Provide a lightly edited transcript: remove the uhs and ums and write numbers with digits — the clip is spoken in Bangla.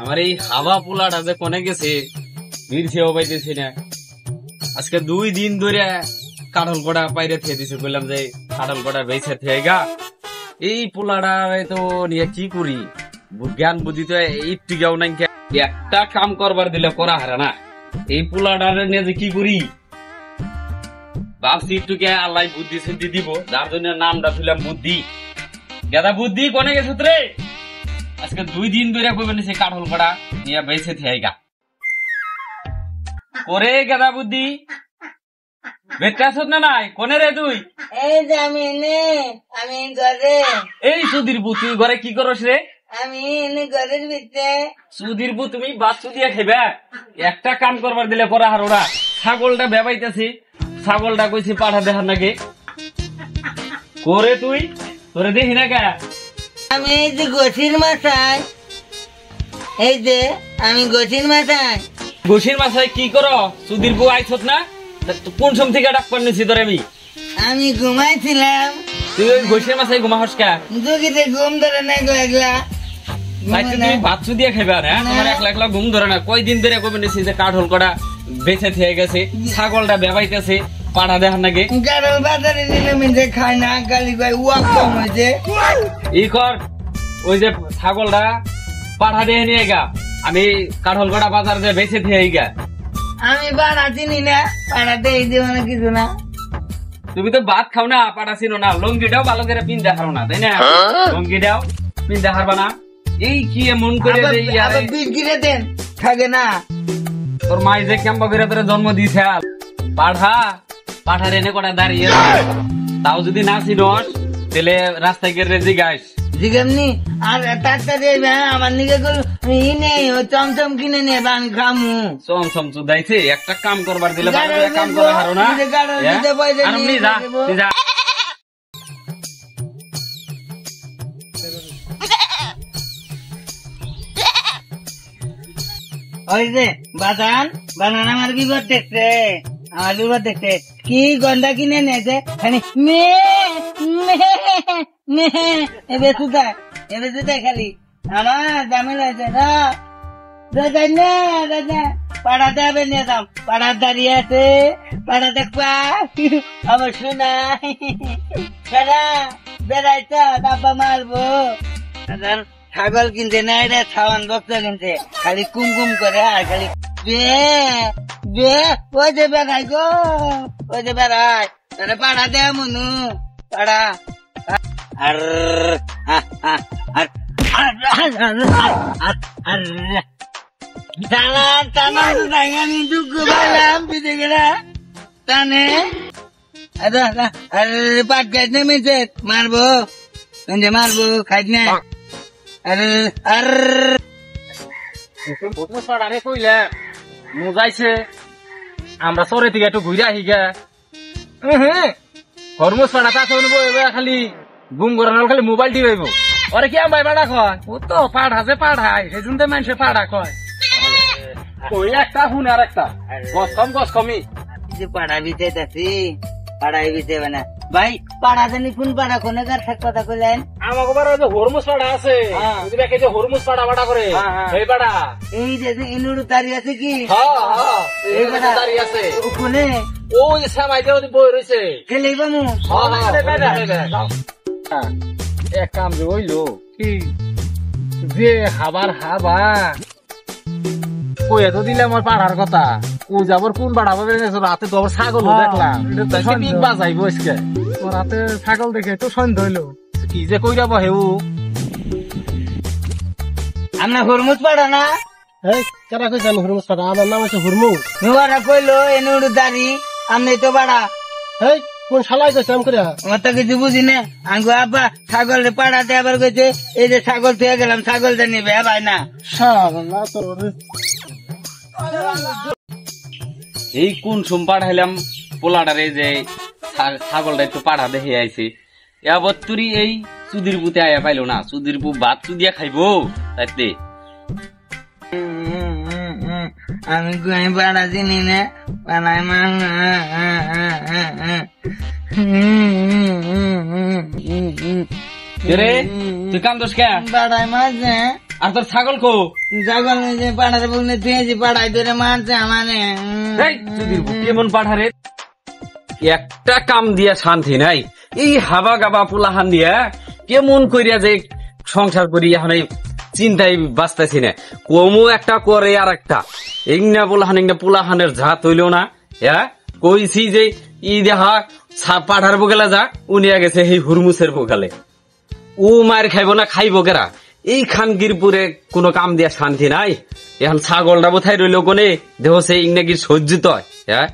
আমার এই হাওয়া পোলাটা যে কোনে গেছে ভিড়ছেও পাইতেছি না। আজকে 2 দিন ধরে কাঠল কড়া পাইরে থেকে দিছে, বললাম যে কাঠল কড়া বেঁচে থেকে গা। এই পোলাটা তো নিয়ে কি করি, জ্ঞান বুদ্ধি তো একটু গাও নাই। একটা কাম করবার দিলে করা হারে না। এই পোলাটা নিয়ে যে কি করি ভাবছি, একটুকে আল্লাহ বুদ্ধি শুদ্ধি দিব, যার জন্য নামটা ছিলাম বুদ্ধি। গেদা বুদ্ধি কোনে গেছে রে? আজকে 2 দিন ধরে কইবেন সে কাঠল কড়া নিয়ে বেঁচে থেকে গা। করে গেদা বুদ্ধি বেটাছ না নাই কোনে রে তুই? এই যে আমি ঘরে। এই সুধীর বু, তুই ঘরে কি করস রে? আমি ঘরের ভিতরে। সুধীর বু, তুমি বাচ্চু দিয়ে খাইবা? একটা কাম করবার দিলে করা হার ওরা। ছাগলটা বেবাইতেছি, ছাগলটা কইছি পাঠা দেখার নাকি করে তুই তোরে দেখি না কে? আমি এই যে গোছির মাথায়, এই যে আমি গোছির মাথায়। ঘুষির মাথায় কি করো? সুধীর বু আইছত না? কোন সম থেকে ডাক পানিছি তোরে? আমি ঘুমাইছিলাম। তুই ওই ঘুষির মাথায় ঘুমাহস কা? দুঃখিতে ঘুম ধরে নাই গো একলা। তুমি বাচ্চু দিয়ে খাইবা না? তোমার একলা একলা ঘুম ধরে না? কয়দিন ধরে কবে নিছি যে কাঠল কড়া বেঁচে থেকে গেছে, ছাগলটা বেবাইতেছে, পাড়া দেখার নাকি? কারণ বাজারে নিলে মিলে খায় না, গালি গায়ে ওয়াক কম হয়েছে। ই কর, ওই যে ছাগলটা পাঠা দিয়ে নিয়ে গা, আমি কাঠল কড়া বাজার দিয়ে বেঁচে থেকে গা। আমি পাড়া চিনি না, পাড়াতে এই যে মানে কিছু না। তুমি তো ভাত খাও না, পাঠা চিনো না, লঙ্গিটাও ভালো করে পিনতে হারো না, তাই না? লঙ্গিটাও পিনতে হারবা না। এই কি মন করে বিস্কিটে দেন থাকে না? তোর মাই যে কেম্পা করে তোর জন্ম দিয়েছে, পাঠা পাঠার এনে কটা দাঁড়িয়ে তাও যদি না চিনস তাহলে রাস্তায় গেলে জিগাস জিগামনি। আর তাড়াতাড়ি আমার নিকে ই নেই, চমচম কিনে নিয়ে আমি খামু। চমচম চুদাইছে, একটা কাম করবার দিলে কাম করা হারো না। ওই যে বাজান বানান আমার বিপদ দেখছে, আমার বিপদ দেখছে। কি গন্ধা কিনে নিয়েছে খালি আমার ঝামেলা হয়েছে। পাড়াতে হবে নিয়ে যাও, পাড়ার দাঁড়িয়ে আছে, পাড়া দেখবা আমার শোনা বেড়াইছে ডাব্বা মারবো। ছাগল কিনতে না, এটা ছাওয়ান বক্ত কিনতে, খালি কুমকুম করে আর খালি ওই যে বেড়াই গো, ওই যে বেড়াই পাড়া দেয় মনু পাড়া। আর আমি দুঃখ পাইলাম পিঠে গেলা টানে। পাট গাছ নেমেছে, মারবো মারবো, খাইছ না। কইলে মুজাইছে, আমরা সরে থেকে একটু ঘুরে আহি গে। হরমুজ পাড়া তা খালি গুম করানোর খালি মোবাইল টিপাইব। ওরে কি ভাই পাড়া কয়? ও তো পাড়া যে পাড়ায়, সেই জন্য মানুষের পাড়া কয়। ওই একটা শুনে আর একটা গছ কম গছ কমি যে পাড়া বিতেছি, পাড়ায় বিতে না ভাই। পাড়া জানি কোন পাড়া, কোন কথা কইলেন? আমাকে পাড়া যে হরমুজ পাড়া আছে, হরমুজ পাড়া পাড়া করে এই পাড়া, এই যে ইনুর তারি আছে কি? এই পাড়া তারি আছে কোনে? ওই সামাই দিয়ে বই রয়েছে, খেলেই বামু। এক কাম যে হইলো কি, যে হাবার হাবা কইয়া তো দিলে আমার পাড়ার কথা, ও যাবার কোন পাড়া পাবে? রাতে তো আবার ছাগল দেখলাম, বাজাইবো আজকে রাতে ছাগল দেখে তো সন্দেহ হইলো। কি যে কইরা বহে ও? আমরা হরমুজ পাড়া না? কেনা কইছে আমি হরমুজ পাড়া? আমার নাম আছে হরমুজ। নোয়ারা কইলো এনুর দাড়ি, আমি তো পাড়া। কোন শালাই কইছে আম করে? আমার তো কিছু বুঝি না। আঙ্গু আব্বা ছাগল পাড়াতে আবার কইছে এই যে ছাগল থেকে গেলাম, ছাগলটা নিবে ভাই না। এই কোন সোম পাঠাইলাম পোলাটারে যে ছাগলটা একটু পাড়া দেখে আইছি, এবার তুই এই সুধীর পুতে আয়া পাইলো না। সুধীর পু ভাত চুদিয়া খাইবো তাইতে। আমি পাড়া চিনি না, পাড়ায় তুই কাম দোষ কে? পাড়ায় মাছ আর তোর ছাগল কো? ছাগল যে পাড়ার বললে তুই পাড়াই ধরে মারছে আমারে। এই চুদির ভূত, কেমন পাঠারে, একটা কাম দিয়া শান্তি নাই। এই হাবা গাবা পোলাহান দিয়া কেমন করিয়া যে সংসার করি এখন এই চিন্তায় বাঁচতেছি না। কমু একটা করে আর একটা এগনা পোলাহানের ঝাত হইল না। হ্যাঁ কইছি যে ই দেখা পাঠার বোকালে যা, উনিয়া গেছে সেই হুরমুসের বোকালে। ও মার খাইব না খাইব কেরা? এই খানগিরপুরে কোনো কাম দিয়া শান্তি নাই। এখন ছাগলটা বোথায় রইল কোনে দেহ সে ইংনাগির সজ্জিত হয়। হ্যাঁ